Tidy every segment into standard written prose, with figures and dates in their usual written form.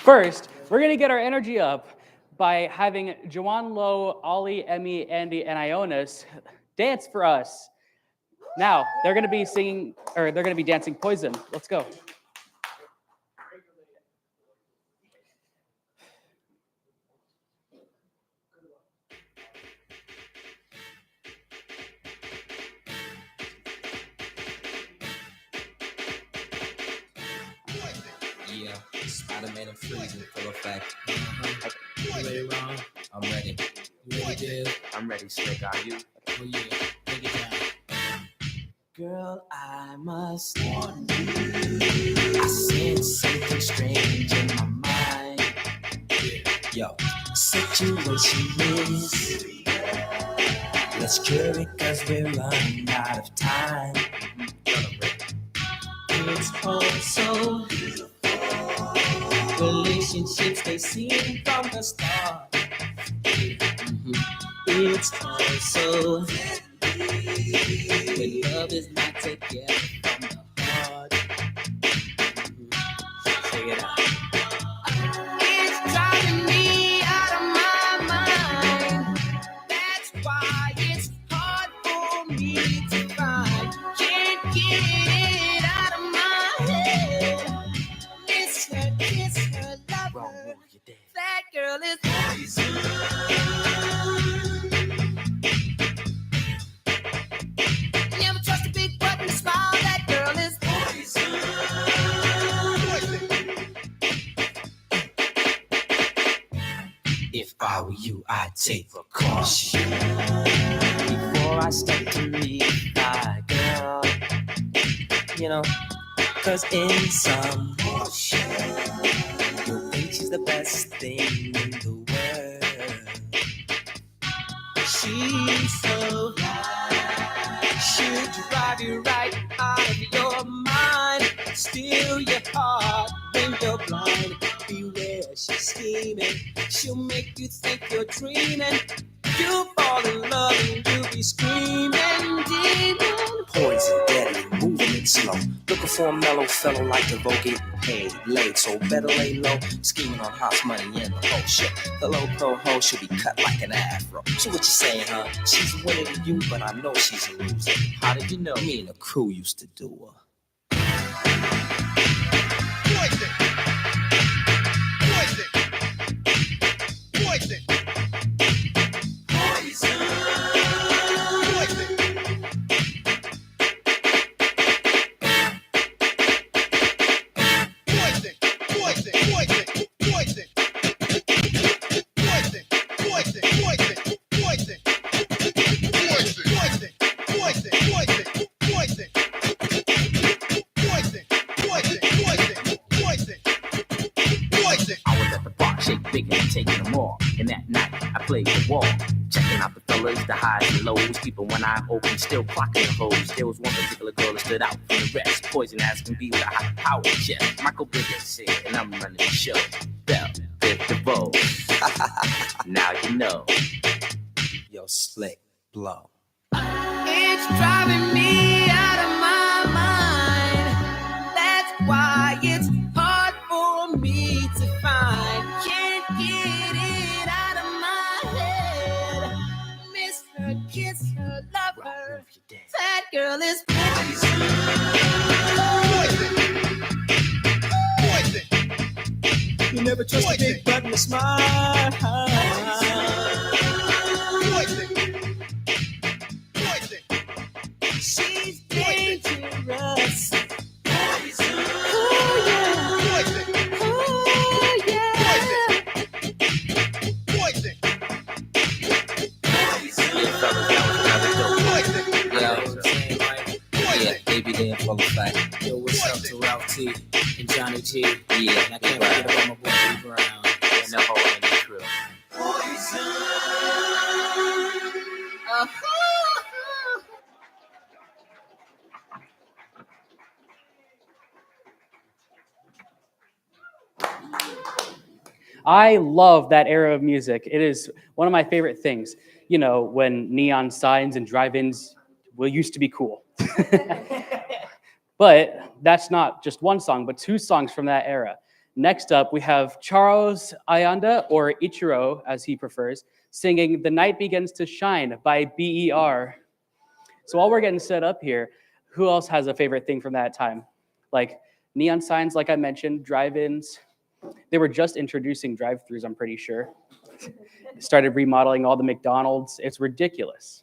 First, we're going to get our energy up by having Joanne Lowe, Ollie, Emmy, Andy, and Ionis dance for us. Now, they're going to be singing, or they're going to be dancing Poison. Let's go. Yeah, Spider-Man and freezing full effect. You ready, Ron? I'm ready. You ready, Dale? I'm ready, Slick. Are you? Oh yeah, take it down. Girl, I must warn you. I sense something strange in my mind. Yo, situation is. Let's cure it cause we're running out of time. It's all so relationships they seem from the start. It's also when love is not together from the heart. Check it out. It's driving me out of my mind. That's why it's hard for me to find. Can't get it out of my head. Kiss her, love her. That girl is poison. Never trust a big button smile. That girl is poison. If I were you, I'd take precaution before I step to meet my girl. You know, cause in some you'll think she's the best thing in the world. She's so right, she'll drive you right out of your mind, steal your heart when you're blind. Beware, she's scheming, she'll make you think you're dreaming. You'll fall in love and you'll be screaming, demon. Poison, deadly, moving it slow. Looking for a mellow fellow like the vote getting paid late, so better lay low. Scheming on house money and the whole shit. The low pro hoe should be cut like an afro. So what you saying, huh? She's winning to you, but I know she's a loser. How did you know? Me and the crew used to do her. Poison. Poison. Poison. Taking them all, and that night I played the wall, checking out the fellas, the highs and lows. People when I opened, still clocking the hoes. There was one particular girl that stood out from the rest. Poison as can be with a high power chest. Michael Biggins here, and I'm running the show. Bell, Bit the bow. Now you know. Yo, Slick, blow. It's driving me out of my mind. That's why it's hard for me to find. Can't get it out of my head. Miss her, kiss her, love her. That girl is poison. Poison. You never trust a big button to smile. Poison. Poison. She's dangerous. Poison. Oh yeah. Poison. Oh yeah. Poison. Yeah, baby, they in full effect. Yo, what's up to Ralph T and Johnny G? Yeah, and I can't forget about my boy B Brown. And the whole in the crew. Poison. I love that era of music. It is one of my favorite things. You know, when neon signs and drive-ins used to be cool. But that's not just one song, but two songs from that era. Next up, we have Charles Ayanda, or Ichiro, as he prefers, singing The Night Begins to Shine by BER. So while we're getting set up here, who else has a favorite thing from that time? Like neon signs, like I mentioned, drive-ins. They were just introducing drive-thrus, I'm pretty sure. Started remodeling all the McDonald's. It's ridiculous.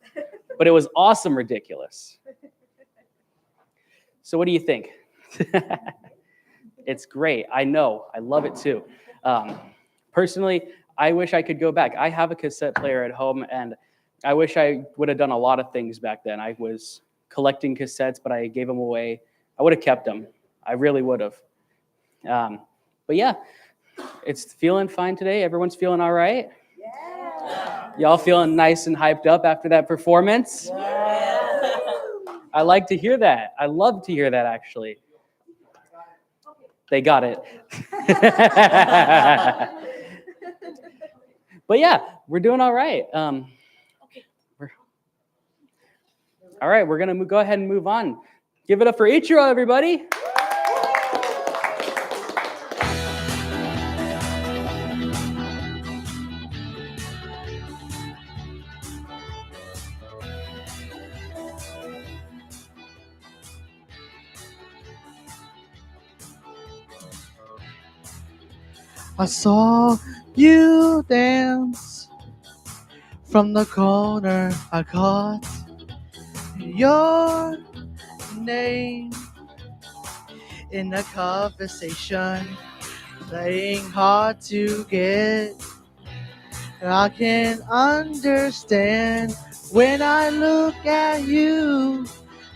But it was awesome ridiculous. So what do you think? It's great. I know. I love it too. Personally, I wish I could go back. I have a cassette player at home, and I wish I would have done a lot of things back then. I was collecting cassettes, but I gave them away. I would have kept them. I really would have. But yeah, it's feeling fine today. Everyone's feeling all right? Yeah. Y'all feeling nice and hyped up after that performance? Yeah. I like to hear that. I love to hear that, actually. They got it. But yeah, we're doing all right. All right, we're going to go ahead and move on. Give it up for Ichiro, everybody. I saw you dance from the corner. I caught your name in a conversation, playing hard to get. I can understand when I look at you.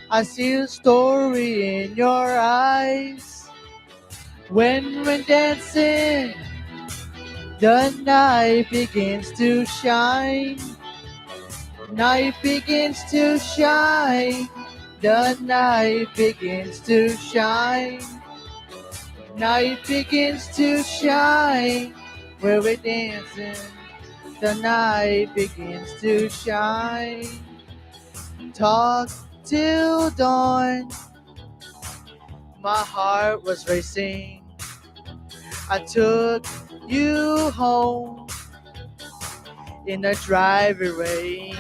I see a story in your eyes. When we're dancing, the night begins to shine. Night begins to shine. The night begins to shine. Night begins to shine. Where we're dancing, the night begins to shine. Talk till dawn. My heart was racing. I took you home in a driveway.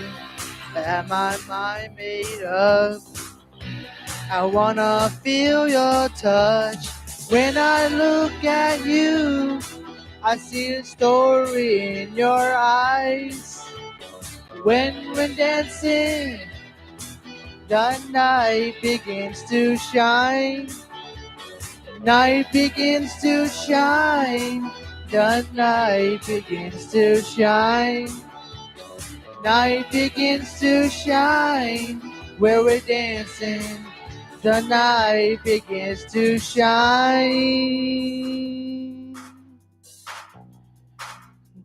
I had my mind made up. I wanna feel your touch. When I look at you, I see a story in your eyes. When we're dancing, the night begins to shine. Night begins to shine. The night begins to shine. Night begins to shine. Where we're dancing, the night begins to shine.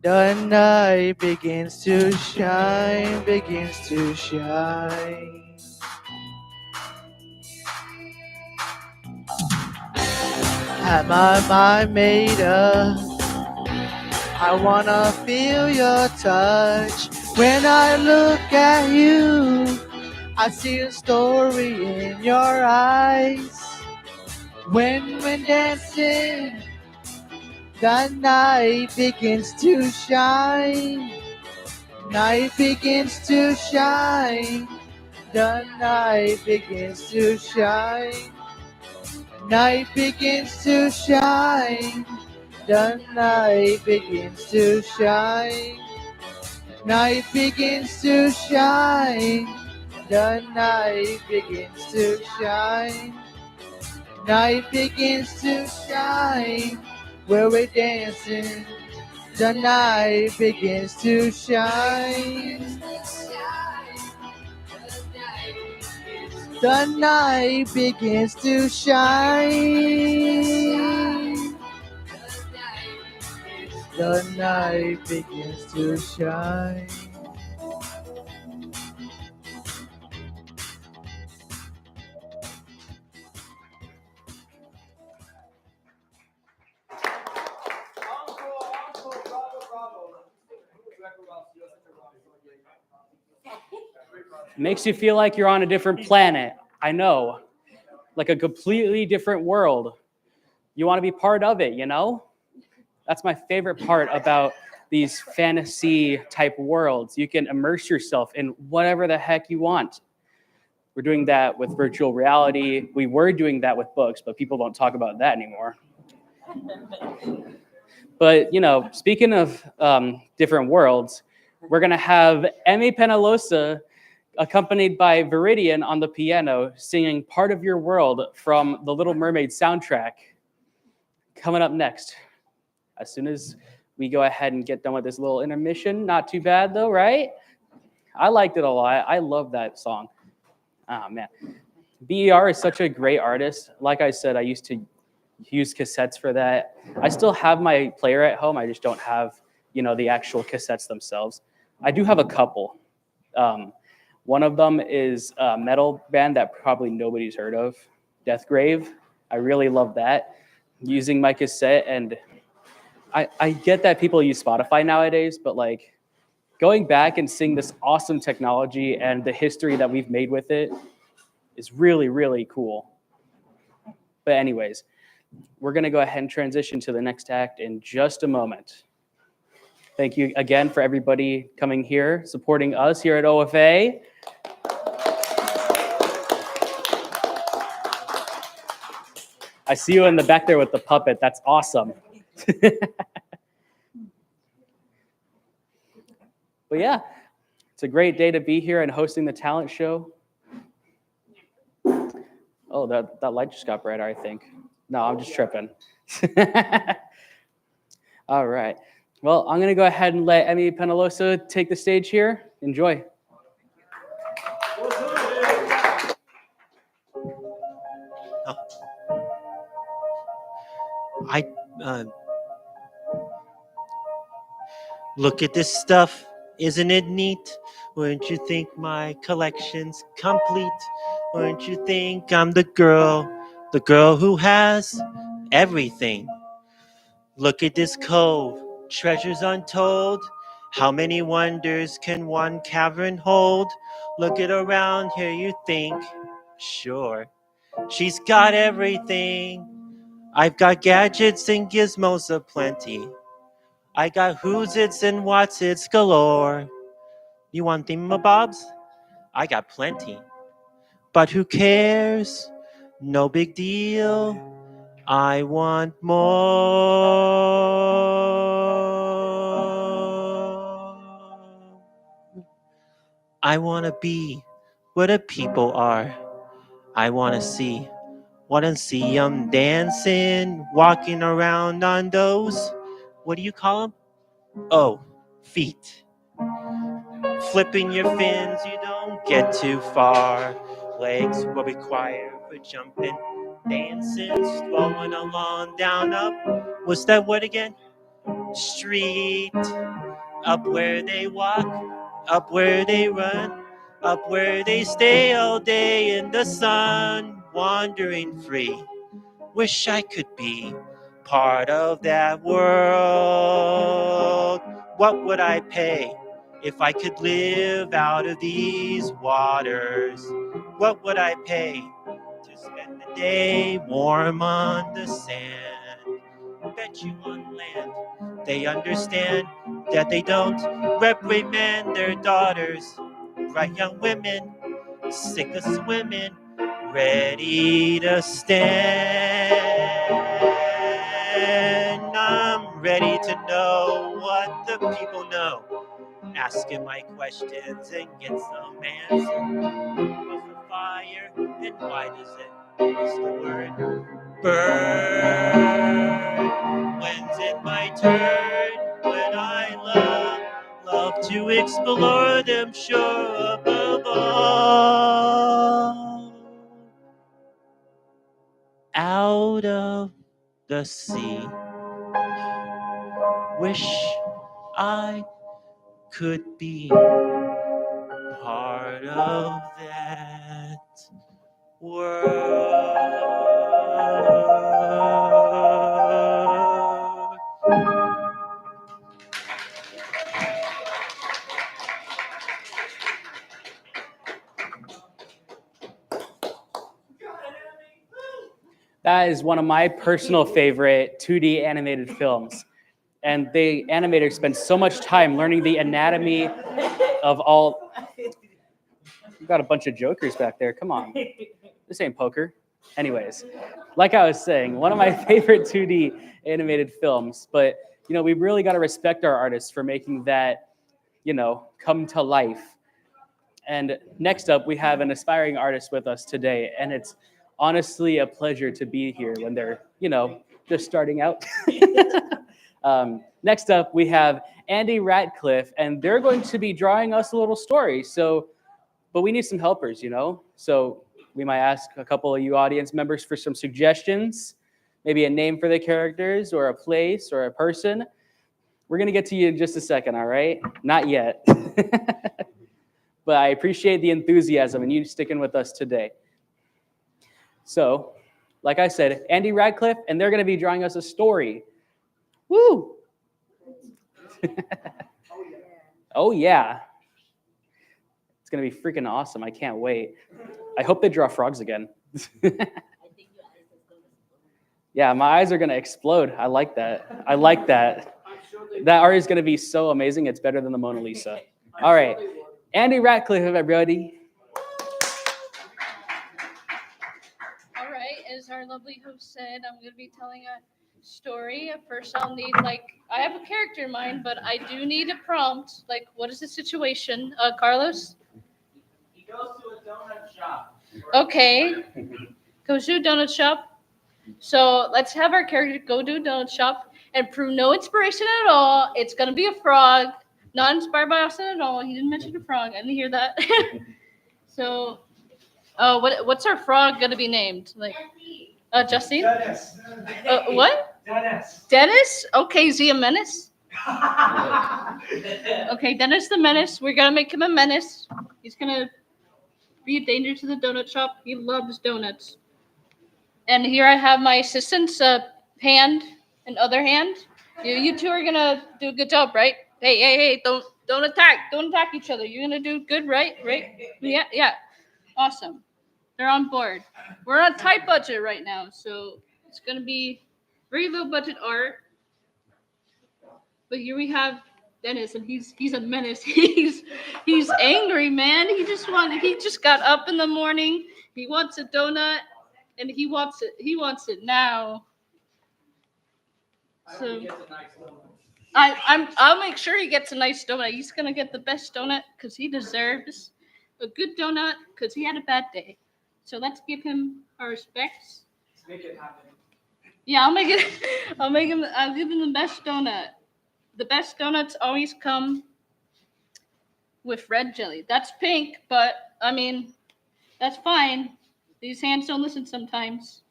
The night begins to shine, begins to shine. Had my mind made up. I wanna feel your touch. When I look at you, I see a story in your eyes. When we're dancing, the night begins to shine. Night begins to shine. The night begins to shine. Night begins to shine. The night begins to shine. Night begins to shine. The night begins to shine. Night begins to shine. Where we're dancing, the night begins to shine. The night begins to shine. The night begins to shine. Makes you feel like you're on a different planet. I know. Like a completely different world. You want to be part of it, you know? That's my favorite part about these fantasy type worlds. You can immerse yourself in whatever the heck you want. We're doing that with virtual reality. We were doing that with books, but people don't talk about that anymore. But, you know, speaking of different worlds, we're going to have Emmy Penalosa accompanied by Viridian on the piano singing Part of Your World from the Little Mermaid soundtrack. Coming up next, as soon as we go ahead and get done with this little intermission. Not too bad though, right? I liked it a lot. I love that song. Oh man. BER is such a great artist. Like I said, I used to use cassettes for that. I still have my player at home. I just don't have, you know, the actual cassettes themselves. I do have a couple. One of them is a metal band that probably nobody's heard of, Deathgrave. I really love that. Using my cassette, and I get that people use Spotify nowadays, but like going back and seeing this awesome technology and the history that we've made with it is really, really cool. But anyways, we're going to go ahead and transition to the next act in just a moment. Thank you again for everybody coming here, supporting us here at OFA. I see you in the back there with the puppet. That's awesome. But yeah, it's a great day to be here and hosting the talent show. Oh, that light just got brighter, I think. No, I'm just tripping. All right. Well, I'm going to go ahead and let Emmy Penalosa take the stage here. Enjoy. Look at this stuff, isn't it neat? Wouldn't you think my collection's complete? Wouldn't you think I'm the girl who has everything? Look at this cove, treasures untold. How many wonders can one cavern hold? Look at around here, you think, sure, she's got everything. I've got gadgets and gizmos aplenty. I got who's its and what's its galore. You want thingamabobs? I got plenty. But who cares? No big deal. I want more. I want to be where the people are. I want to see. Want to see 'em dancing, walking around on those, what do you call them? Oh, feet. Flipping your fins, you don't get too far. Legs will require for jumping, dancing, strolling along down up. What's that word again? Street. Up where they walk, up where they run, up where they stay all day in the sun, wandering free. Wish I could be part of that world. What would I pay if I could live out of these waters? What would I pay to spend the day warm on the sand? Bet you on land they understand that they don't reprimand their daughters. Bright young women, sick of swimming, ready to stand. I'm ready to know what the people know. Asking my questions and get some answers. What's the fire and why does it use the word burn? When's it my turn? When I love to explore them sure above all. Out of the sea. Wish I could be part of that world. That is one of my personal favorite 2D animated films. And the animators spend so much time learning the anatomy of all. You got a bunch of jokers back there. Come on. This ain't poker. Anyways, like I was saying, one of my favorite 2D animated films. But, we really got to respect our artists for making that, come to life. And next up, we have an aspiring artist with us today. And it's honestly a pleasure to be here when they're, just starting out. Next up, we have Andy Ratcliffe, and they're going to be drawing us a little story. But we need some helpers, So we might ask a couple of you audience members for some suggestions, maybe a name for the characters or a place or a person. We're going to get to you in just a second, all right? Not yet. But I appreciate the enthusiasm and you sticking with us today. So, like I said, Andy Radcliffe, and they're going to be drawing us a story. Woo! Oh, yeah. It's going to be freaking awesome. I can't wait. I hope they draw frogs again. Yeah, my eyes are going to explode. I like that. That art is going to be so amazing. It's better than the Mona Lisa. All right. Andy Ratcliffe, everybody. All right, as our lovely host said, I'm going to be telling a story. First, I'll need, I have a character in mind, but I do need a prompt. What is the situation? Carlos? He goes to a donut shop. Okay. Goes to a donut shop. So let's have our character go to a donut shop and prove no inspiration at all. It's going to be a frog. Not inspired by Austin at all. He didn't mention a frog. I didn't hear that. So, what's our frog gonna be named? Justine? Dennis. What? Dennis. Dennis? Okay, is he a menace? Okay, Dennis the Menace. We're gonna make him a menace. He's gonna be a danger to the donut shop. He loves donuts. And here I have my assistant's hand and other hand. You two are gonna do a good job, right? Hey, don't attack each other. You're gonna do good, right? Yeah, awesome. They're on board. We're on a tight budget right now, so it's gonna be very low budget art. But here we have Dennis, and he's a menace. He's angry, man. He just got up in the morning. He wants a donut, and he wants it now. So I'll make sure he gets a nice donut. He's gonna get the best donut because he deserves a good donut because he had a bad day. So let's give him our respects. Make it happen. Yeah, I'll give him the best donut. The best donuts always come with red jelly. That's pink, but that's fine. These hands don't listen sometimes.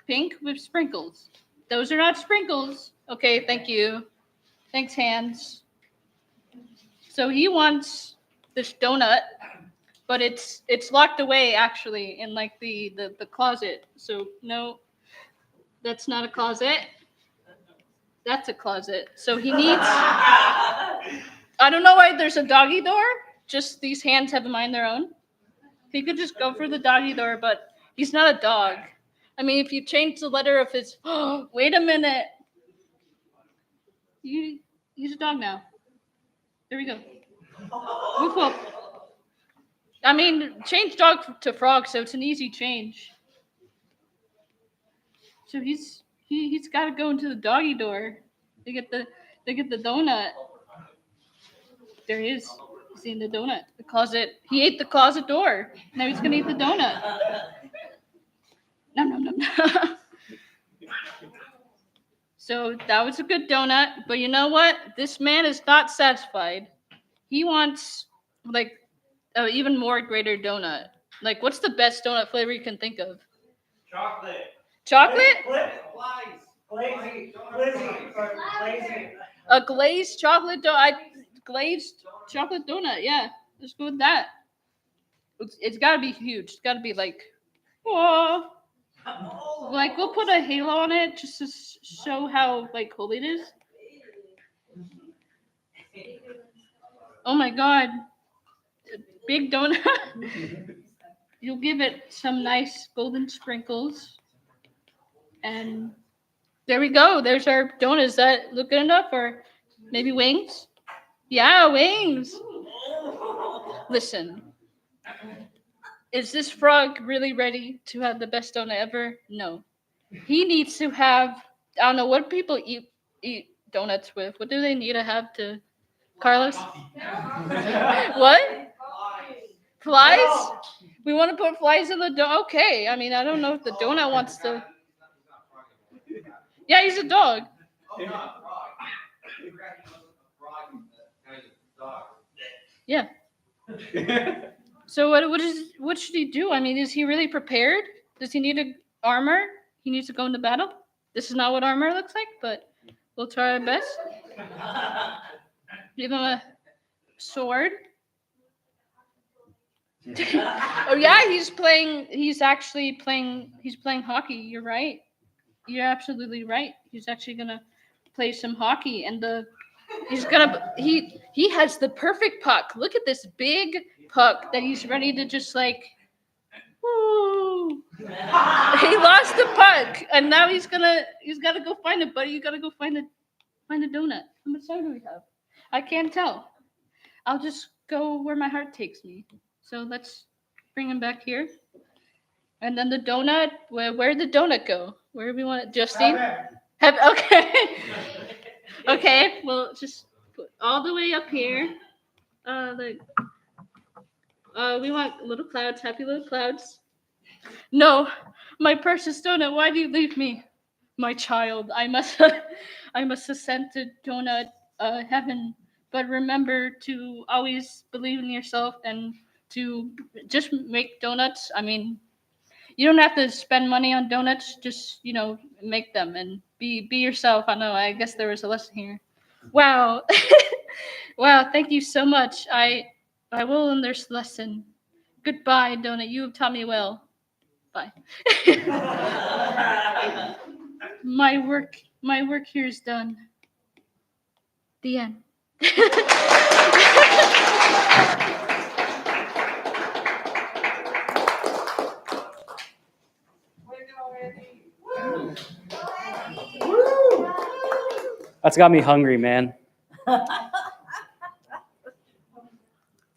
Pink with sprinkles. Those are not sprinkles. Okay, thank you. Thanks, hands. So he wants this donut, but it's locked away actually in the closet. So no, that's not a closet. That's a closet. So he needs. I don't know why there's a doggy door. Just these hands have a mind their own. He could just go for the doggy door, but he's not a dog. If you change the letter of his. Oh, wait a minute. He's a dog now. There we go. Woof woof. Change dog to frog, so it's an easy change. So he's got to go into the doggy door to get the donut. There he is. He's eating the donut. The closet. He ate the closet door. Now he's gonna eat the donut. No. So that was a good donut, but you know what? This man is not satisfied. He wants an even more greater donut. What's the best donut flavor you can think of? Chocolate. Chocolate? Glazy. A glazed chocolate donut. Glazed chocolate donut. Yeah, let's go with that. It's got to be huge. It's got to be whoa. We'll put a halo on it just to show how cool it is. Oh my god. Big donut. You'll give it some nice golden sprinkles. And there we go. There's our donuts. Does that look good enough? Or maybe wings? Yeah, wings. Listen, is this frog really ready to have the best donut ever? No. He needs to have, I don't know, what people eat donuts with. What do they need to have to, Carlos? What? Flies? We want to put flies in the donut? Okay. I mean, I don't know if the donut wants to. Yeah, he's a dog. Yeah. So what should he do? I mean, is he really prepared? Does he need a armor? He needs to go into battle. This is not what armor looks like, but we'll try our best. Give him a sword. Oh yeah, he's playing. He's actually playing. He's playing hockey. You're right. You're absolutely right. He's actually gonna play some hockey, and he has the perfect puck. Look at this big puck that he's ready to just like. Woo. He lost the puck, and now he's gotta go find it, buddy. You gotta go find a donut. How much time do we have? I can't tell. I'll just go where my heart takes me. So let's bring him back here. And then the donut, where'd the donut go? Where do we want it? Justine? Okay. Okay, well, just put all the way up here. We want little clouds, happy little clouds. No, my precious donut, why do you leave me? My child, I must ascend to donut heaven. But remember to always believe in yourself and to just make donuts. I mean, you don't have to spend money on donuts. Just make them and be yourself. I know. I guess there was a lesson here. Wow, wow. Thank you so much. I will learn this lesson. Goodbye, donut. You have taught me well. Bye. My work here is done. The end. That's got me hungry, man. It's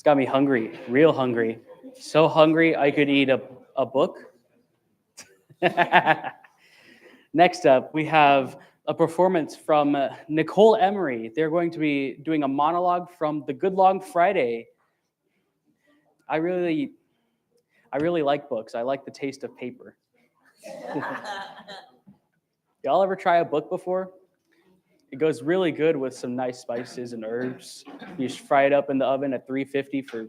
got me hungry, real hungry. So hungry I could eat a book. Next up, we have a performance from Nicole Emery. They're going to be doing a monologue from The Good Long Friday. I really like books. I like the taste of paper. Y'all ever try a book before? It goes really good with some nice spices and herbs. You just fry it up in the oven at 350 for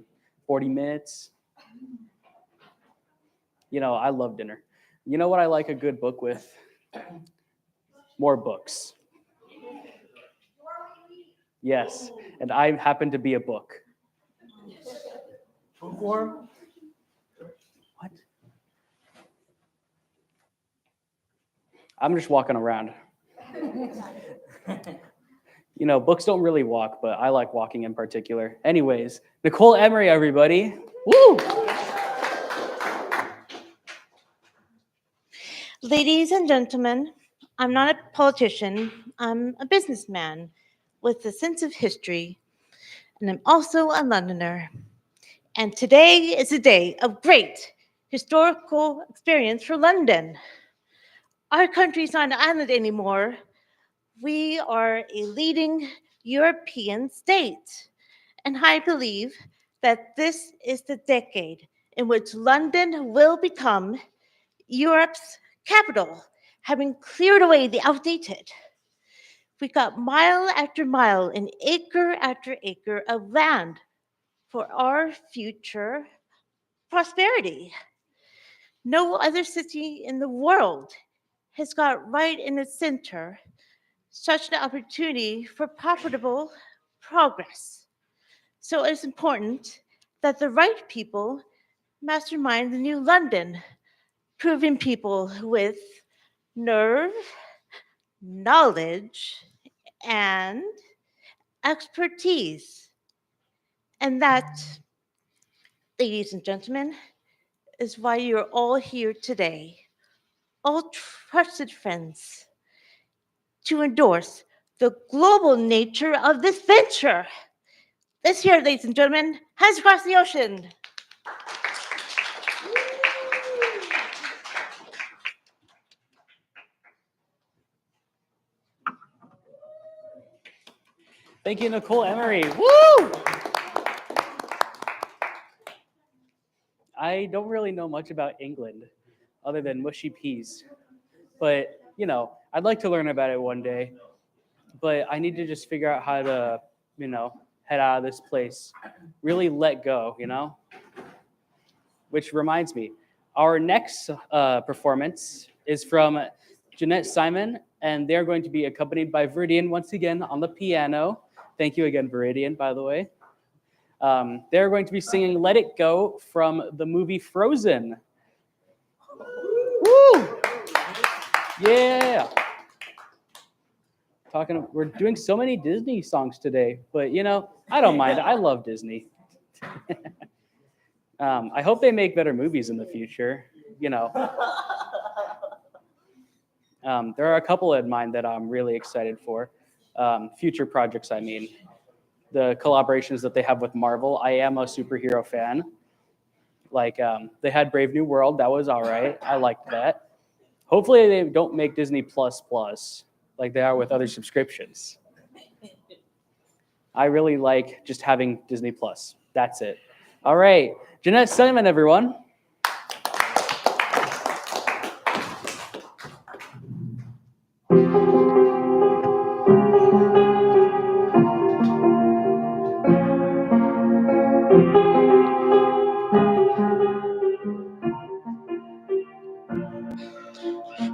40 minutes. I love dinner. You know what I like a good book with? More books. Yes, and I happen to be a book. Bookworm? What? I'm just walking around. Books don't really walk, but I like walking in particular. Anyways, Nicole Emery, everybody. Woo! Ladies and gentlemen, I'm not a politician. I'm a businessman with a sense of history, and I'm also a Londoner. And today is a day of great historical experience for London. Our country's not an island anymore. We are a leading European state. And I believe that this is the decade in which London will become Europe's capital, having cleared away the outdated. We got mile after mile and acre after acre of land for our future prosperity. No other city in the world has got right in its center such an opportunity for profitable progress. So it's important that the right people mastermind the new London, proven people with nerve, knowledge, and expertise. And that, ladies and gentlemen, is why you're all here today. all trusted friends, to endorse the global nature of this venture. This year, ladies and gentlemen, Hands Across the Ocean. Thank you, Nicole Emery. Woo! I don't really know much about England other than mushy peas. But, you know, I'd like to learn about it one day. But I need to just figure out how to, you know, head out of this place. Really let go, you know? Which reminds me, our next performance is from Jeanette Simon, and they're going to be accompanied by Viridian once again on the piano. Thank you again, Viridian, by the way. They're going to be singing Let It Go from the movie Frozen. Woo! Yeah. We're doing so many Disney songs today, but you know, I don't mind. I love Disney. I hope they make better movies in the future. You know, there are a couple in mind that I'm really excited for. Future projects, I mean. The collaborations that they have with Marvel. I am a superhero fan. Like they had Brave New World. That was all right. I liked that. Hopefully they don't make Disney Plus like they are with other subscriptions. I really like just having Disney Plus. That's it. All right. Jeanette Simon, everyone.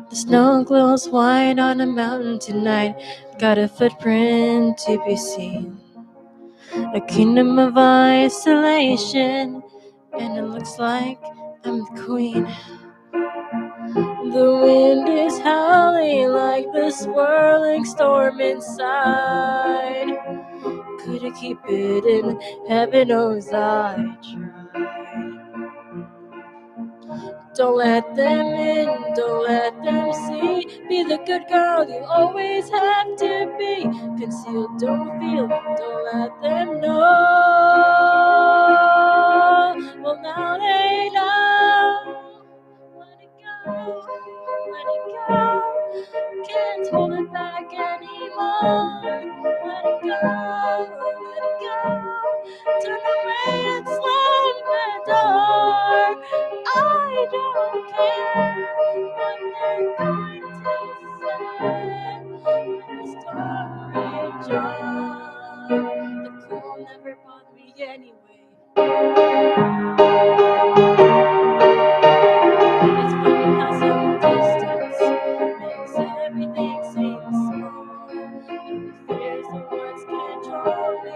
The snow glows white on a mountain tonight. Got a footprint to be seen. A kingdom of isolation, and it looks like I'm the queen. The wind is howling like the swirling storm inside. Could I keep it in? Heaven knows I tried. Don't let them in, don't let them see. Be the good girl you always have to be. Conceal, don't feel, don't let them know. Well, now they know. Let it go, let it go. Can't hold it back anymore. Let it go, let it go. Turn away and slam the door. I don't care what they're going to say. When the story John, the cool never bothered me anyway. It's funny how some distance makes everything seem small. And the fears that once control me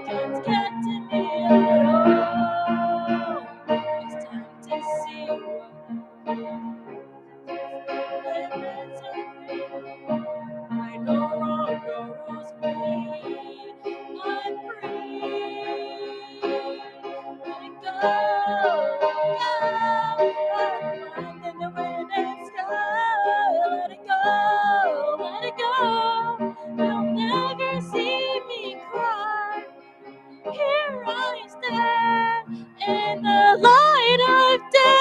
can't get to me at all. It's time to see what limits are free. I no longer was free. I'm free. Let it go, unwind in the wind and sky. Let it go. You'll never see me cry. Here I stand in the light of day.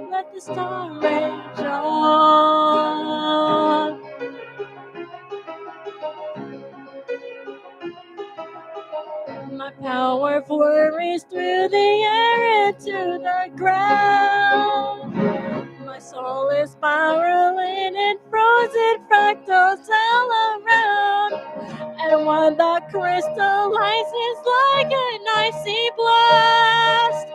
Let the star rage on. My power flurries through the air into the ground. My soul is spiraling in frozen fractals all around. And when that crystallizes like an icy blast,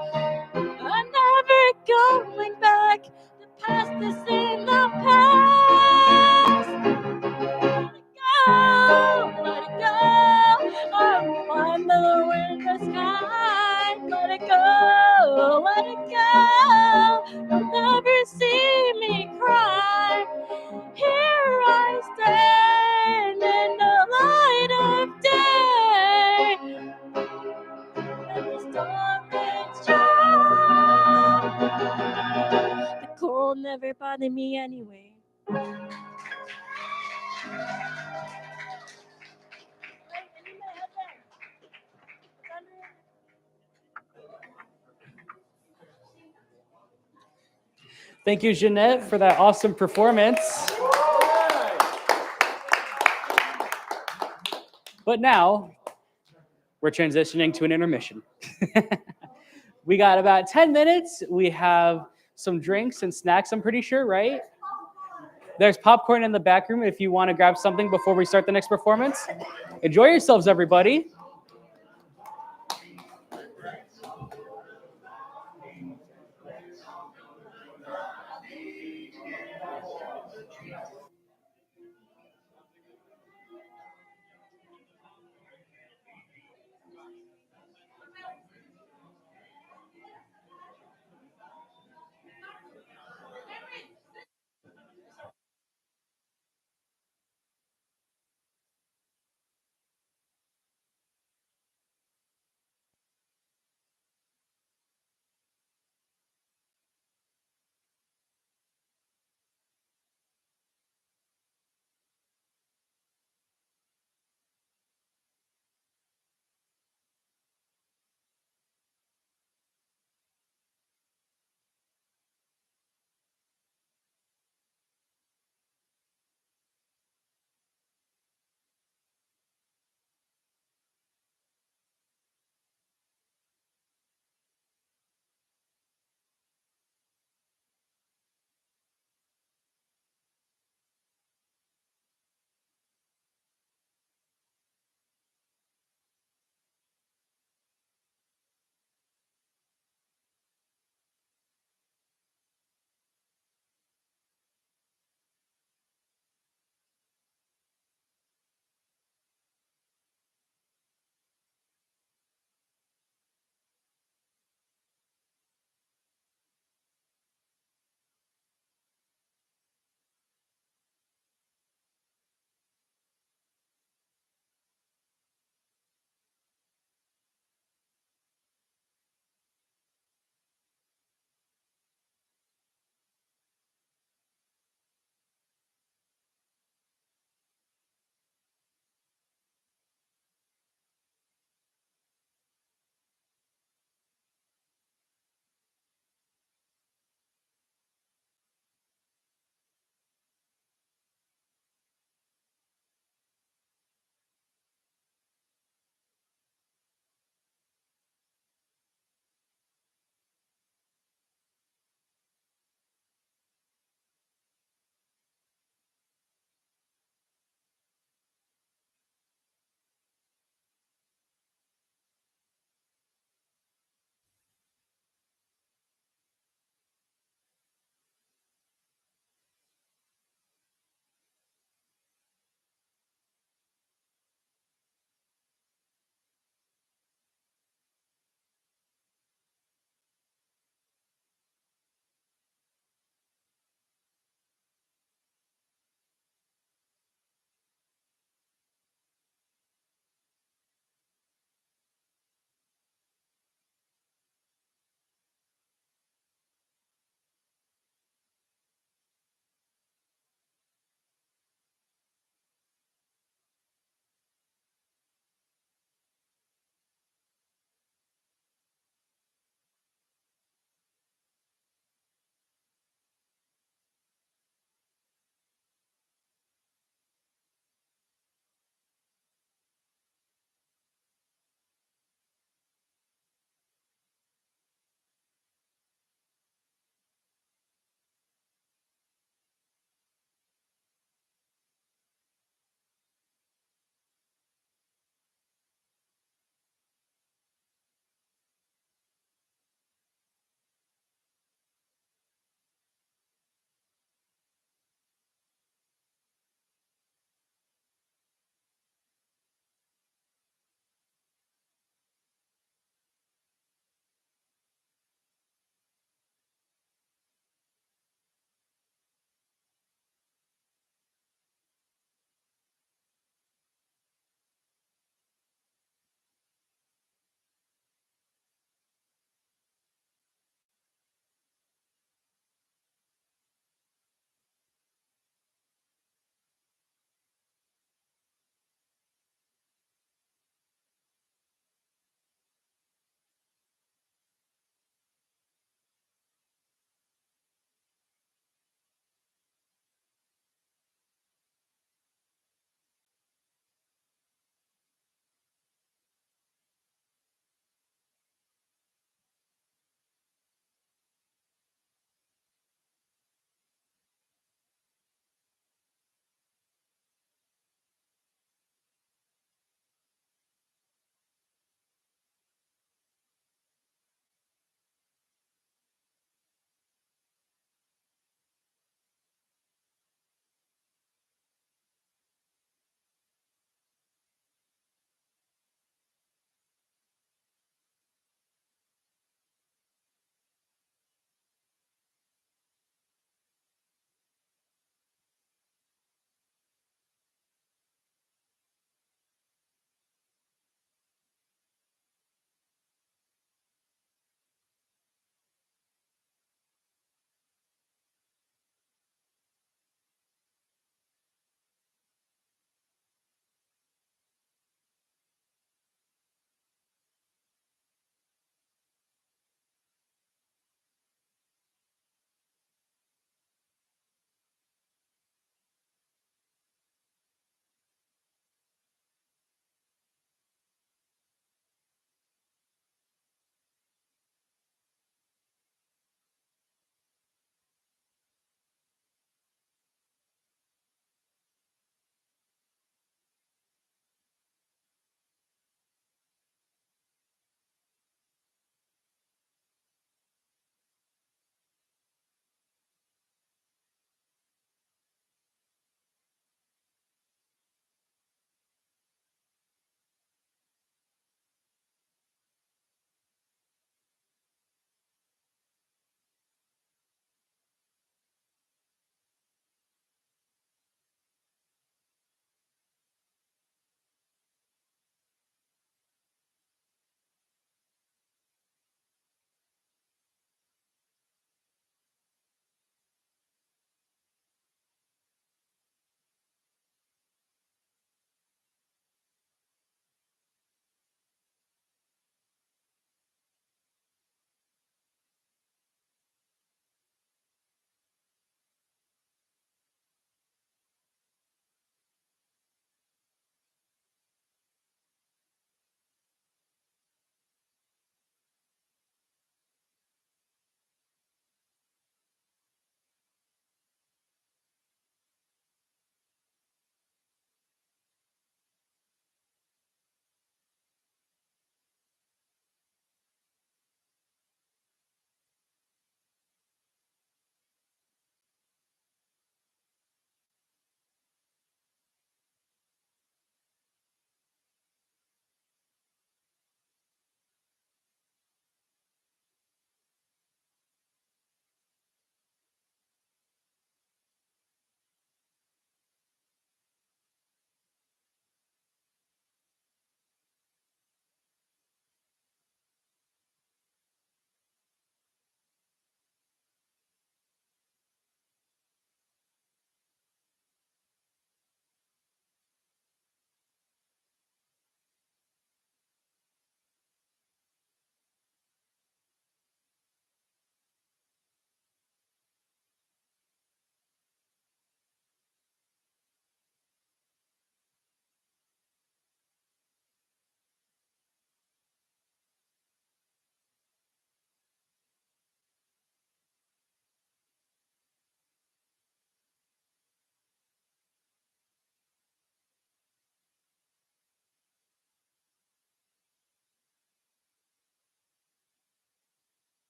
I'm never going back. The past is in the past. Let it go. I'm flying low in the sky. Let it go, let it go. You'll never see me cry. Here I stand in the light of day. And the star is shine. bother me anyway. Thank you, Jeanette, for that awesome performance. But now we're transitioning to an intermission. We got about 10 minutes. We have some drinks and snacks, I'm pretty sure, right? There's popcorn in the back room if you want to grab something before we start the next performance. Enjoy yourselves, everybody.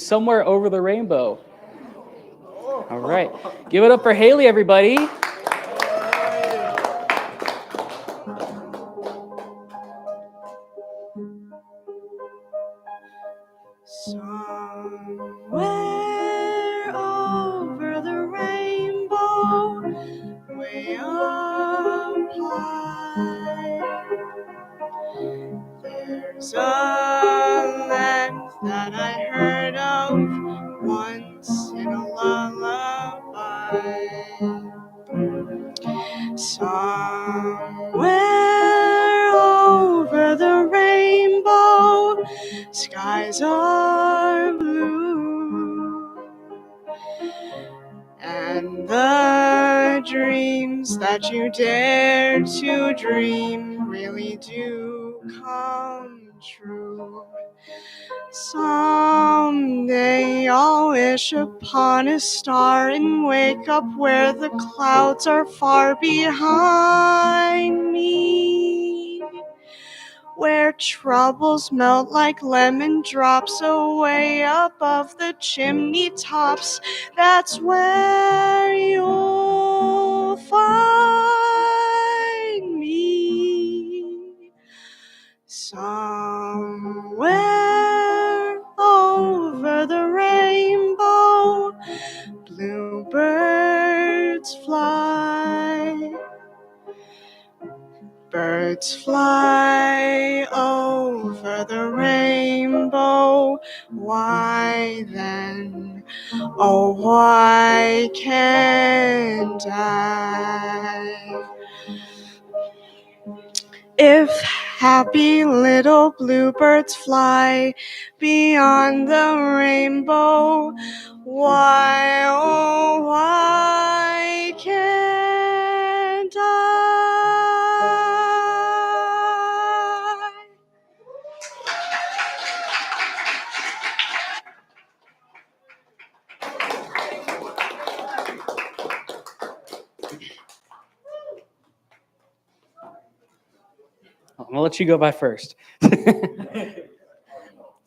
Somewhere Over the Rainbow. All right. Give it up for Haley, everybody. Somewhere over the rainbow, way up high, there's a land that I heard of once in a lullaby. Somewhere over the rainbow, skies are blue, and the dreams that you dare to dream really do come true. Someday I'll wish upon a star and wake up where the clouds are far behind me, where troubles melt like lemon drops away above the chimney tops. That's where you'll find me. Somewhere over the rainbow, bluebirds fly. Birds fly over the rainbow. Why then, oh why can't I? If happy little bluebirds fly beyond the rainbow, why, oh why can't I? I'm gonna let you go by first. That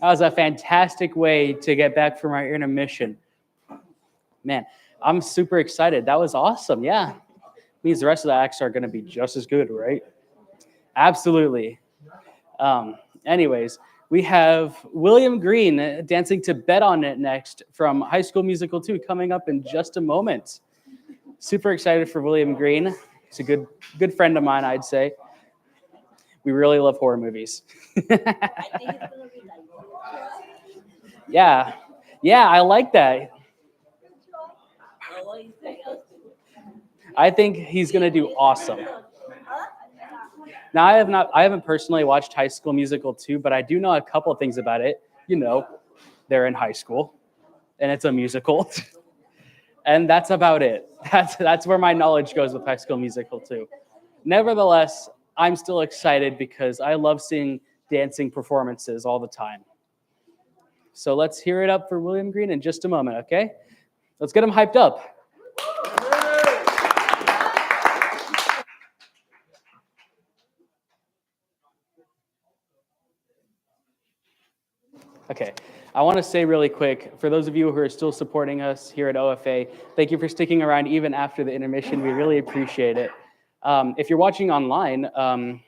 was a fantastic way to get back from our intermission. Man, I'm super excited. That was awesome. Yeah. Means the rest of the acts are gonna be just as good, right? Absolutely. Anyways, we have William Green dancing to Bet on It next from High School Musical 2 coming up in just a moment. Super excited for William Green. He's a good friend of mine, I'd say. We really love horror movies. Yeah, I like that. I think he's gonna do awesome. Now, I haven't personally watched High School Musical 2, but I do know a couple of things about it. You know, they're in high school, and it's a musical, and that's about it. That's where my knowledge goes with High School Musical 2. Nevertheless, I'm still excited because I love seeing dancing performances all the time. So let's hear it up for William Green in just a moment, okay? Let's get him hyped up. Okay, I want to say really quick, for those of you who are still supporting us here at OFA, thank you for sticking around even after the intermission. We really appreciate it. If you're watching online, if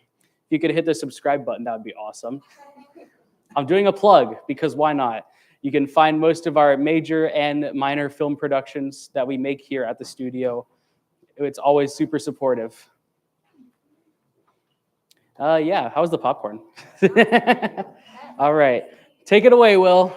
you could hit the subscribe button, that would be awesome. I'm doing a plug because why not? You can find most of our major and minor film productions that we make here at the studio. It's always super supportive. Yeah, how's the popcorn? All right, take it away, Will.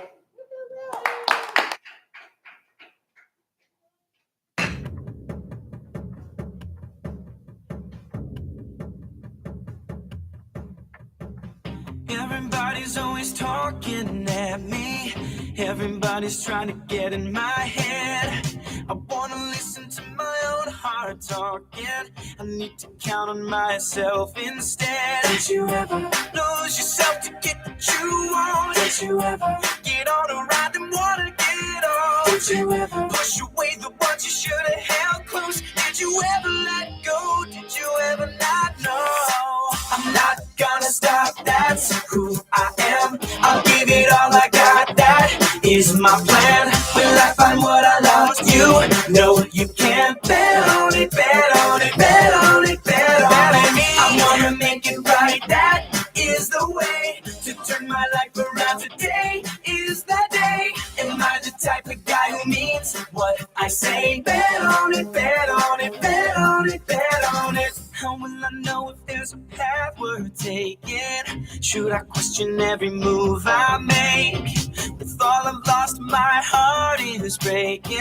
Everybody's always talking at me. Everybody's trying to get in my head. I wanna listen to my own heart talking. I need to count on myself instead. Don't you ever lose yourself to get what you want? Don't you ever get on a ride and wanna get on? Don't you ever push away the ones you should have held close? Did you ever let go? Did you ever not know? I'm not gonna stop, that's who I am. I'll give it all I got, that is my plan. Will I find what I lost? You know you can't. Bet on it, bet on it, bet on it, bet on it. I wanna make it right. That is the way to turn my life around. Today is that day. Am I the type of guy who means what I say? Bet on it, bet on it, bet on it, bet on it. How will I know if there's a path worth taking? Should I question every move I make? With all I've lost, my heart is breaking.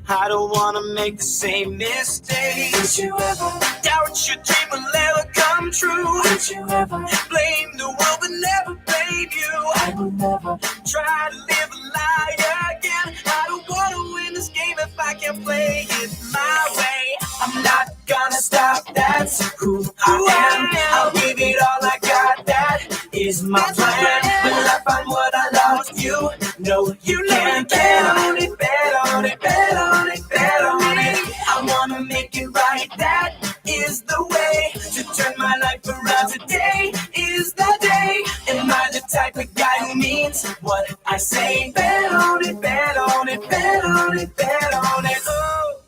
I don't wanna make the same mistake. Did you ever doubt your dream will ever come true? Did you ever blame the world but never blame you? I will never try to live a lie again. I don't wanna win this game if I can't play it my way. I'm not gonna stop, that's who I am. I'll give it all I got, that is my plan. Will I find what I lost? You know you can. Bet on it, bet on it, bet on it, bet on it. I wanna make it right, that is the way to turn my life around. Today is the day. Am I the type of guy who means what I say? Bet on it, bet on it, bet on it, bet on it. Oh,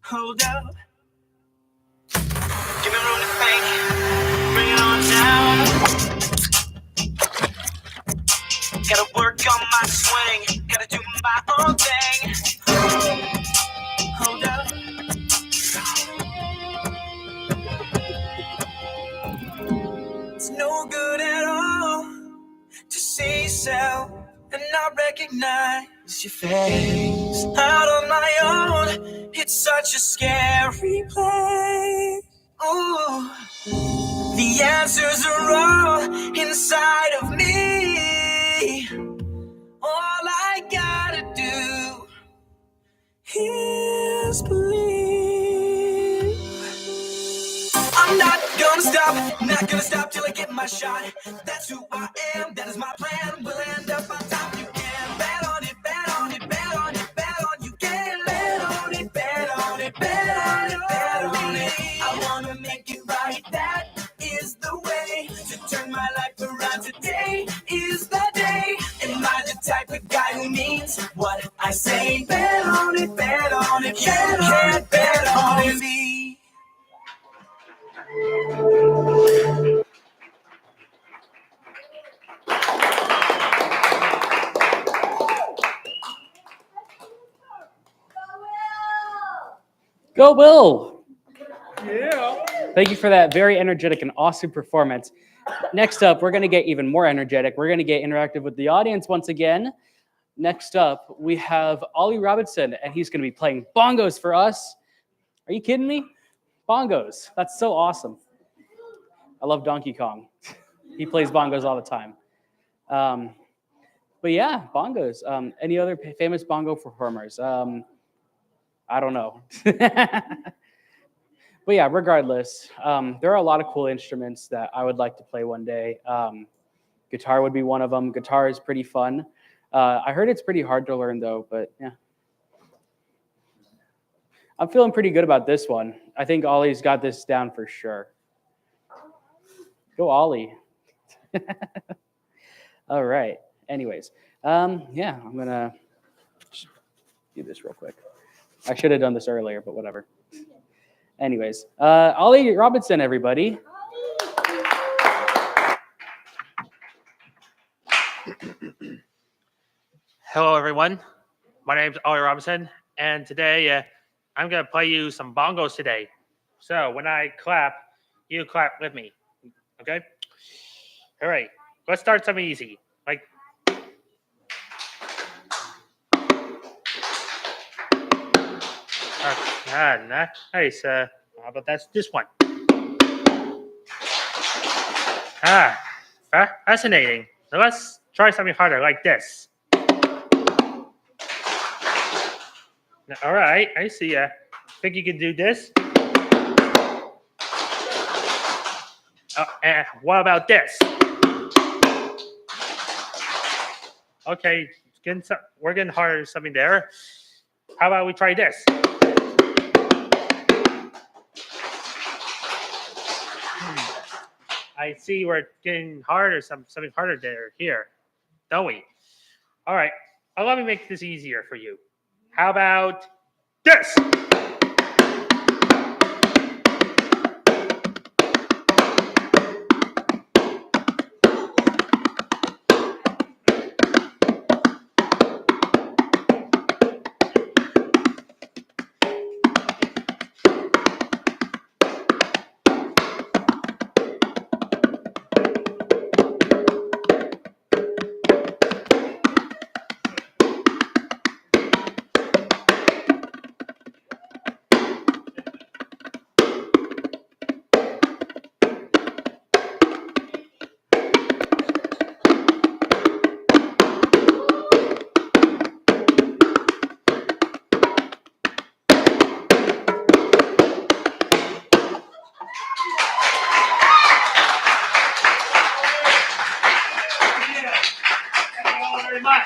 hold up. Give me room to think. Bring it on down. Gotta work on my swing. Gotta do my own thing. Hold up. It's no good at all to see yourself and not recognize your face. Out on my own, it's such a scary place. Ooh. The answers are all inside of me. All I gotta do is believe. I'm not gonna stop till I get my shot. That's who I am, that is my plan. We'll end up on top. You can bet on it, bet on it, bet on it, bet on you can. Bet on it, bet on it, bet on it, bet on it. I wanna make it right, that is the way to turn my life around. Today is the day. Am I the type of guy who means what I say? Bet on it, bet on it, bet on it, bet on it. Go, Will! Yeah. Thank you for that very energetic and awesome performance. Next up, we're going to get even more energetic. We're going to get interactive with the audience once again. Next up, we have Ollie Robinson, and he's going to be playing bongos for us. Are you kidding me? Bongos. That's so awesome. I love Donkey Kong. He plays bongos all the time. But yeah, bongos. Any other famous bongo performers? I don't know. But yeah, regardless, there are a lot of cool instruments that I would like to play one day. Guitar would be one of them. Guitar is pretty fun. I heard it's pretty hard to learn though, but yeah. I'm feeling pretty good about this one. I think Ollie's got this down for sure. Go Ollie. All right. Anyways, yeah, I'm gonna just do this real quick. I should have done this earlier, but whatever. Anyways, Ollie Robinson, everybody. Hello, everyone. My name's Ollie Robinson, and today I'm going to play you some bongos today. So when I clap, you clap with me, okay? All right, let's start something easy, like nice. How about this one? Fascinating. Now let's try something harder, like this. All right, I see. Think you can do this? And what about this? Okay, we're getting harder. Something there. How about we try this? I see we're getting harder. Something harder here, don't we? All right. let me make this easier for you. How about this? Thank you very much.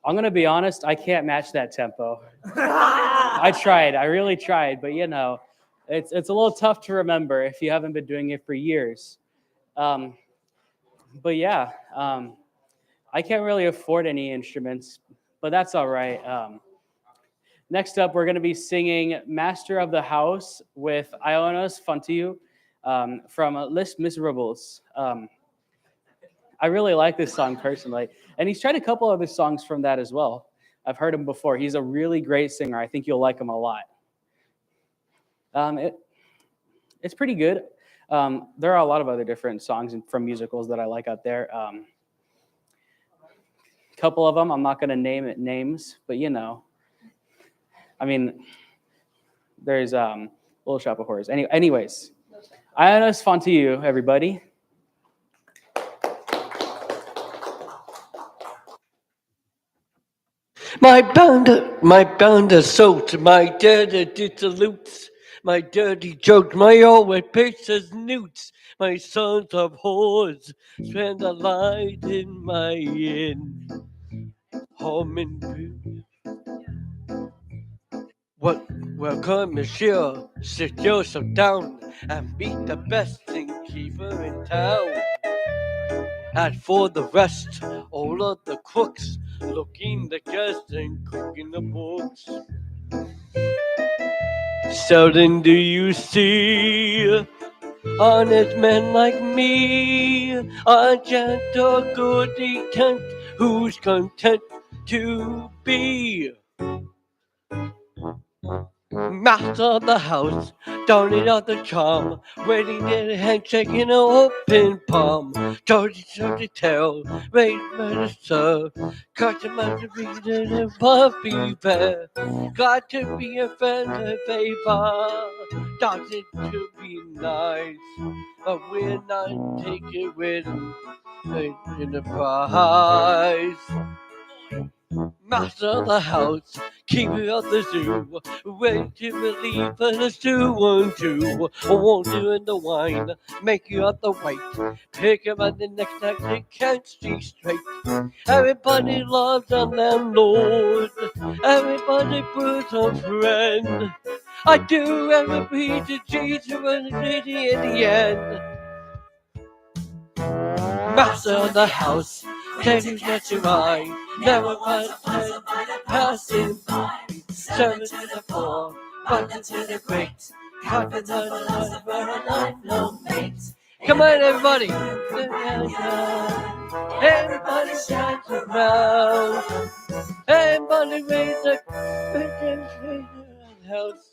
I'm gonna be honest, I can't match that tempo. I tried, I really tried, but you know, it's a little tough to remember if you haven't been doing it for years. But yeah, I can't really afford any instruments, but that's all right. Next up, we're gonna be singing "Master of the House" with Ionas Fontiu from Les Miserables. I really like this song personally, and he's tried a couple other songs from that as well. I've heard him before. He's a really great singer. I think you'll like him a lot. It's pretty good. There are a lot of other different songs from musicals that I like out there. A couple of them, I'm not going to name it names, but you know, I mean, there's Little Shop of Horrors. Anyways, Ionas Fontiu, everybody. My band is soaked, my dirty dissolutes, my dirty jokes, my always pictures newts, my sons of whores spend a light in my inn. Home in welcome, monsieur, sit yourself down and meet the best innkeeper in town. As for the rest, all of the crooks looking the guests and cooking the books. Seldom do you see honest men like me, a gentle, goody tent who's content to be master of the house, donning out the charm, waiting in a handshake in an open palm. Jody tell, raise my sir, cut him out to read it and puppy bear. Glad to be a friend and favor, dogs it to be nice, but we're not taking with in the prize. Master of the house, keeper of the zoo, ready to believe in the 2-1-2. Won't do in the wine, make you up the white, pick him at the next night, they can't see straight. Everybody loves a landlord, everybody puts a friend. I do ever be to Jesus and the lady in the end. Master of the house, taking catch your eye, never mind passing by. Servant to the poor, button to the great, carpet on the house where a life no mate. Come on, everybody! Everybody dance around. Everybody raise the house.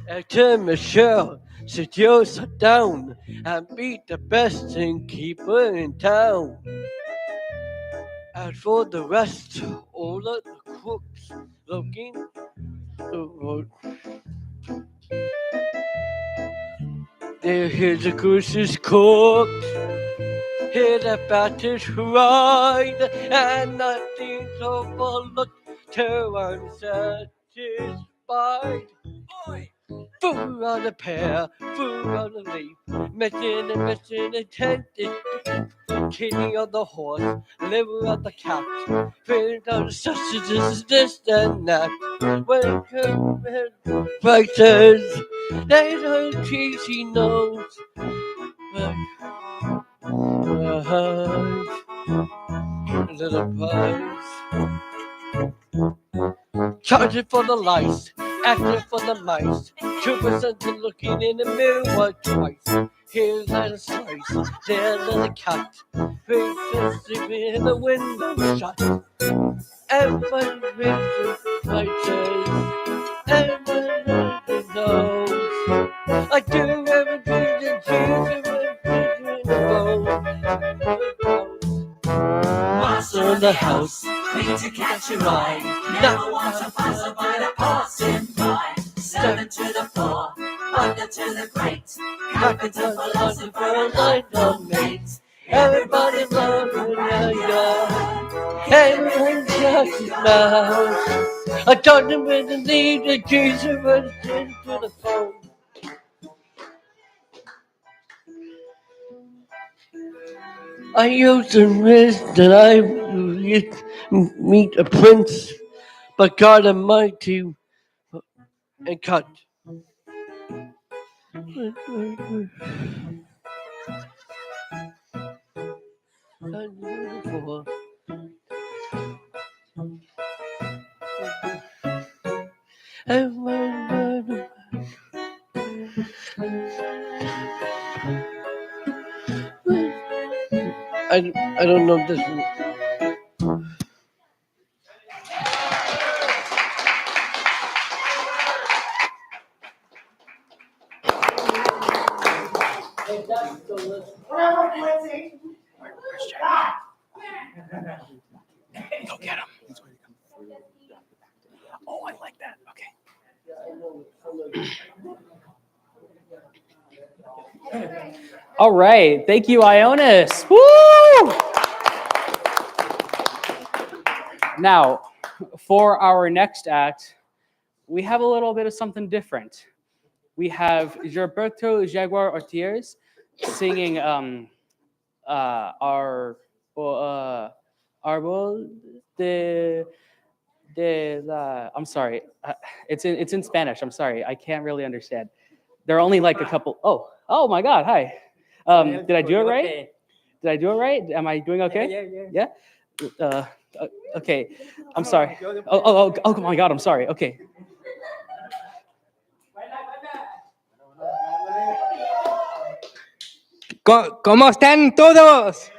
Actor Michelle, sit yourself down and beat the best innkeeper in town. As for the rest, all of the crooks looking the road. There, here's the goose is cooked, here the batter's fried, and nothing's overlooked till I'm satisfied. food on the pear, food on the leaf, missing and missing and tented, kidney on the horse, liver on the couch, feeding on the sausages, this and that. When it comes to prices, they don't cheesy nose. Little pies. Charging for the lice, acting for the mice. 2% looking in the mirror once twice. Here's a slice, there's a cut. Faces sleeping in the window shut. Everybody raises prices. Everybody knows. I do everything that cheese in the bowl. Monster in the house, made to catch your eye. Never watch a passerby passing by. Seven to the floor, wonder to the great. Carpenter, philosopher, night of mate. Everybody's loving a yard. Everyone's just his mouth. I told him with the need that Jesus was into the phone. I used to wish that I would meet a prince, but God Almighty and cut. I don't know this one. Go get him. Oh, I like that. Okay. All right. Thank you, Ionis. Woo! Now, for our next act, we have a little bit of something different. We have Gilberto Jaguar Ortiz singing our Arbol de la. I'm sorry, it's in Spanish. I'm sorry, I can't really understand. There are only like a couple. Oh my God! Hi. Did I do it right? Did I do it right? Am I doing okay? Yeah. Okay. I'm sorry. Oh my God! I'm sorry. Okay. ¿Cómo están todos?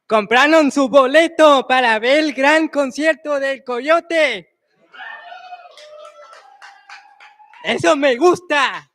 ¿Compraron su boleto para ver el gran concierto del Coyote? Eso me gusta.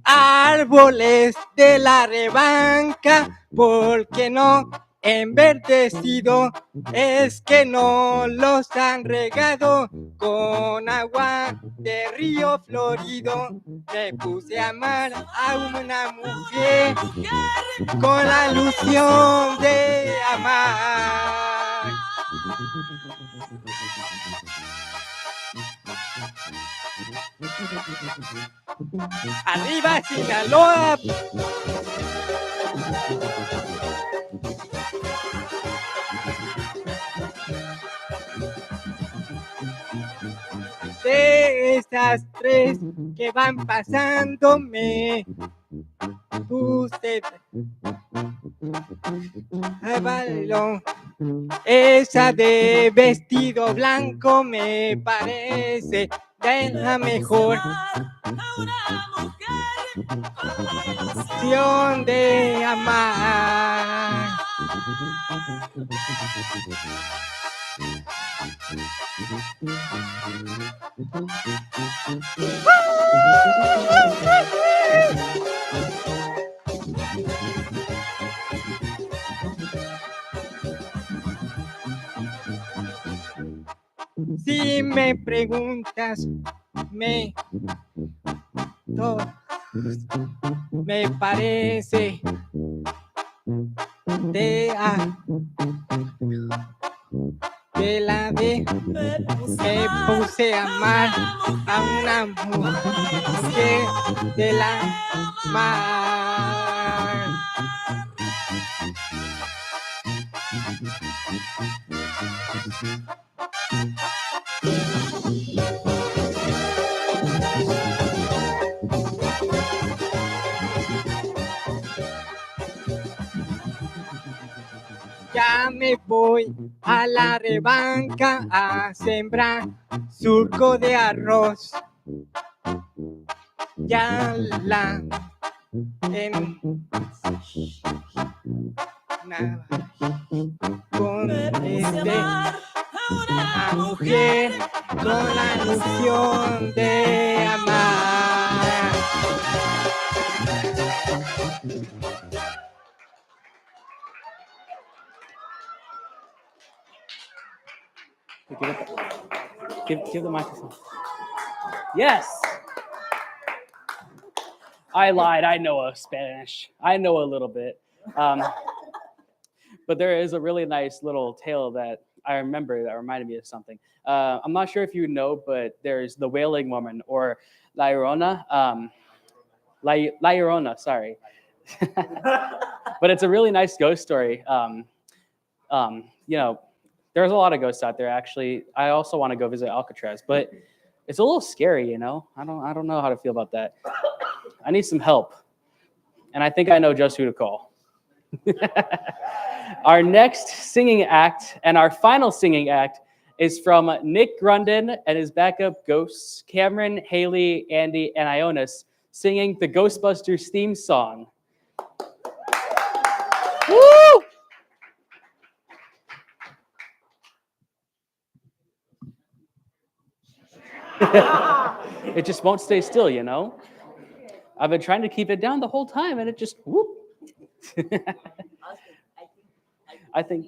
Árboles de la rebanca, ¿por qué no enverdecido? Es que no los han regado con agua de río florido. Me puse a amar a una mujer con la ilusión de amar. Arriba Sinaloa. De estas tres que van pasándome, usted bailó. Esa de vestido blanco me parece de la mejor. Opción de amar. Si me preguntas, me parece de la de me puse a amar a una mujer de la mar. Ya me voy a la rebanca a sembrar surco de arroz. Ya la en con una mujer con la ilusión de amar. Give the microphone. Yes. I lied. I know a Spanish. I know a little bit. But there is a really nice little tale that I remember that reminded me of something. I'm not sure if you know, but there's the Wailing Woman, or La Llorona. La Llorona, sorry. But it's a really nice ghost story. You know, there's a lot of ghosts out there, actually. I also want to go visit Alcatraz, but it's a little scary, you know? I don't know how to feel about that. I need some help. And I think I know just who to call. Our next singing act and our final singing act is from Nick Grundon and his backup ghosts, Cameron, Haley, Andy, and Ionis, singing the Ghostbusters theme song. Woo! It just won't stay still, you know? I've been trying to keep it down the whole time, and it just whoop. I think,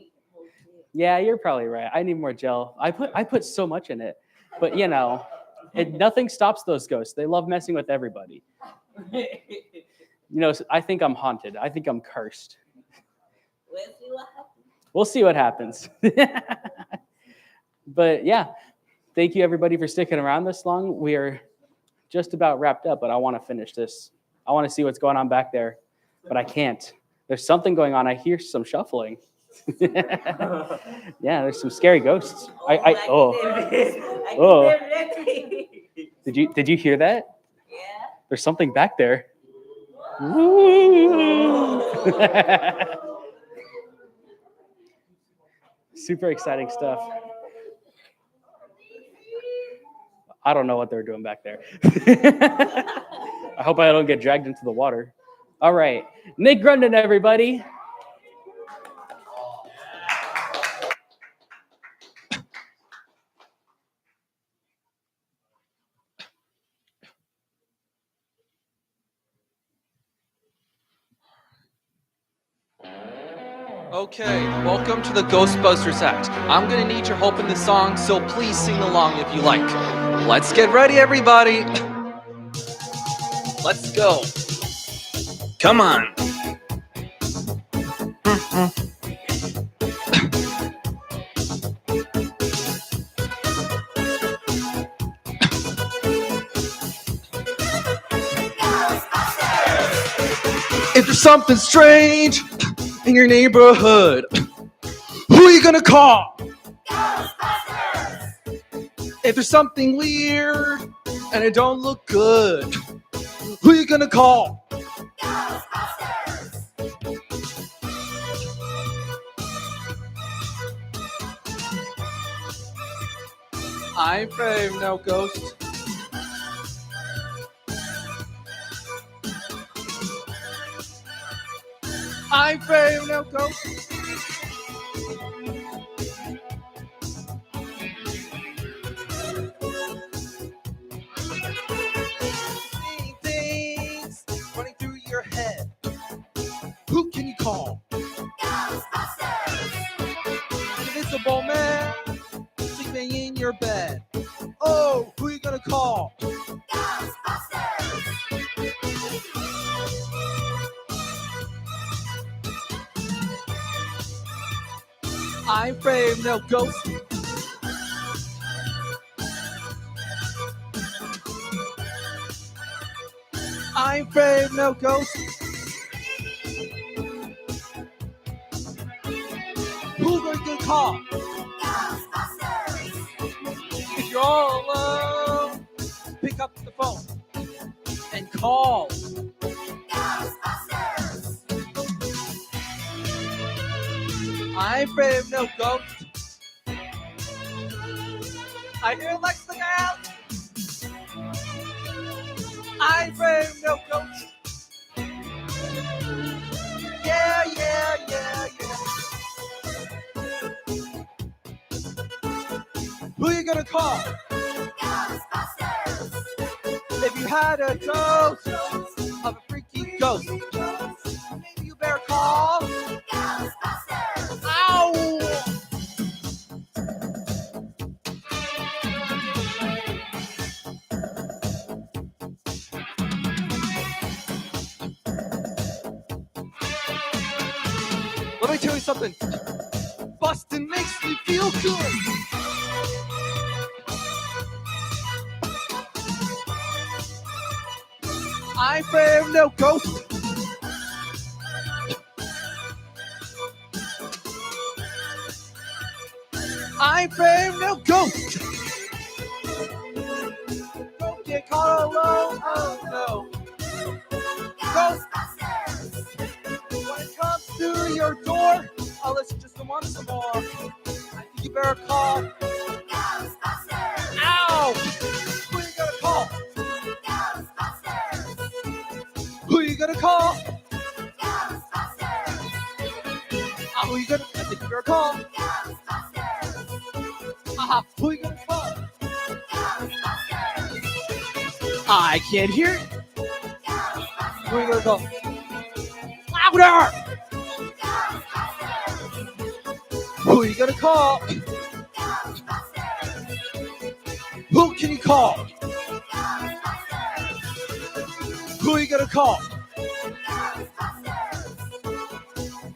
yeah, you're probably right. I need more gel. I put so much in it, but you know, nothing stops those ghosts. They love messing with everybody. You know, I think I'm haunted. I think I'm cursed. We'll see what happens. But yeah, thank you everybody for sticking around this long. We are just about wrapped up, but I want to finish this. I want to see what's going on back there, but I can't. There's something going on. I hear some shuffling. Yeah, there's some scary ghosts. Oh. Did you hear that? Yeah. There's something back there. Super exciting stuff. I don't know what they're doing back there. I hope I don't get dragged into the water. All right, Nick Grundon, everybody. Okay, welcome to the Ghostbusters Act. I'm gonna need your help in this song, so please sing along if you like. Let's get ready, everybody. Let's go. Come on. If there's something strange in your neighborhood, who are you gonna call? Ghostbusters! If there's something weird and it don't look good, who are you gonna call? Ghostbusters! I'm brave, no ghost. I'm brave, no ghost. Things running through your head. Who can you call? Ghostbusters! Invisible man sleeping in your your bed. Oh, who you gonna call? I'm afraid no ghost. I'm afraid no ghost. Who are you gonna call? If you're all alone, pick up the phone and call. I'm afraid of no ghost. I hear Lex the out. I'm afraid of no ghost. Yeah, yeah, yeah, yeah. Who you gonna call? If you had a dose of a freaky ghost, maybe you better call. Ow! Let me tell you something. Bustin' makes me feel good. I'm afraid of no ghost. I'm afraid of no ghost. Don't get caught alone. Oh no. Ghostbusters. When it comes to your door, I'll listen just once some more. I think you better call. Ghostbusters. Ow! Who you gonna call? Ghostbusters. Who you gonna call? Ghostbusters. Who you gonna? I think you better call. Ghostbusters. Who you gonna call? Ghostbusters. I can't hear it. Who you gonna call? Louder! Who you gonna call? Who can you call? Who you gonna call?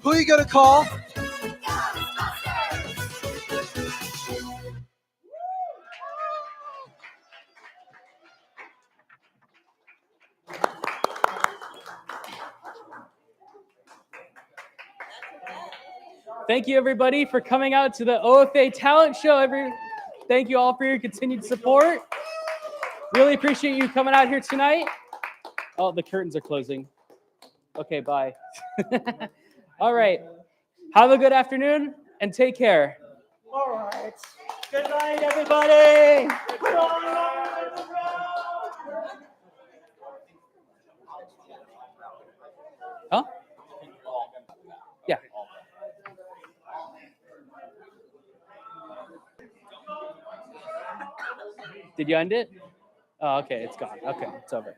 Who you gonna call? Thank you, everybody, for coming out to the OFA Talent Show. Thank you all for your continued support. Really appreciate you coming out here tonight. Oh, the curtains are closing. Okay, bye. All right. Have a good afternoon and take care. All right. Good night, everybody. Huh? Yeah. Did you end it? Oh, okay, it's gone. Okay, it's over.